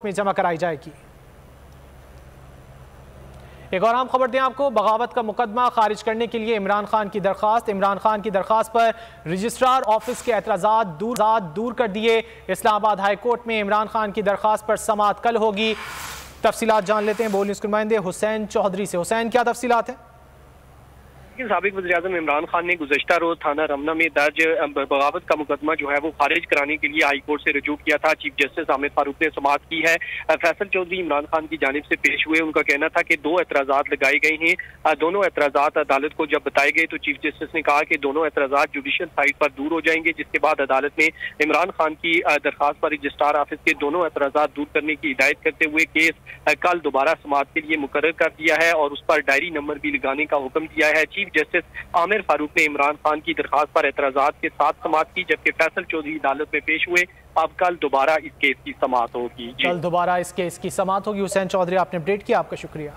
में जमा कराई जाएगी। एक और अहम खबर दें आपको, बगावत का मुकदमा खारिज करने के लिए इमरान खान की दरखास्त पर रजिस्ट्रार ऑफिस के एतराज़ात दूर कर दिए। इस्लामाबाद हाई कोर्ट में इमरान खान की दरखास्त पर समाअत कल होगी। तफसीलात जान लेते हैं बोल न्यूज़ के नुमाइंदे हुसैन चौधरी से। हुसैन, क्या तफसीलात हैं? साबिक वज़ीर-ए-आज़म इमरान खान ने गुज़श्ता रोज थाना रमना में दर्ज बगावत का मुकदमा जो है वो खारिज कराने के लिए हाई कोर्ट से रजू किया था। चीफ जस्टिस आमिर फारूक ने समाअत की है। फैसल चौधरी इमरान खान की जानिब से पेश हुए। उनका कहना था कि दो एतराज़ात लगाए गए हैं। दोनों एतराज़ात अदालत को जब बताए गए तो चीफ जस्टिस ने कहा कि दोनों एतराज़ात जुडिशल साइट पर दूर हो जाएंगे, जिसके बाद अदालत ने इमरान खान की दरखास्त पर रजिस्ट्रार ऑफिस के दोनों एतराज़ात दूर करने की हिदायत करते हुए केस कल दोबारा समाअत के लिए मुकर्रर कर दिया है और उस पर डायरी नंबर भी लगाने का हुक्म दिया है। चीफ जस्टिस आमिर फारूक ने इमरान खान की दरखास्त पर एतराज़ात के साथ समाअत की, जबकि फैसल चौधरी अदालत में पेश हुए। अब कल दोबारा इस केस की समाअत होगी। कल दोबारा इस केस की समाअत होगी। हुसैन चौधरी, आपने अपडेट किया, आपका शुक्रिया।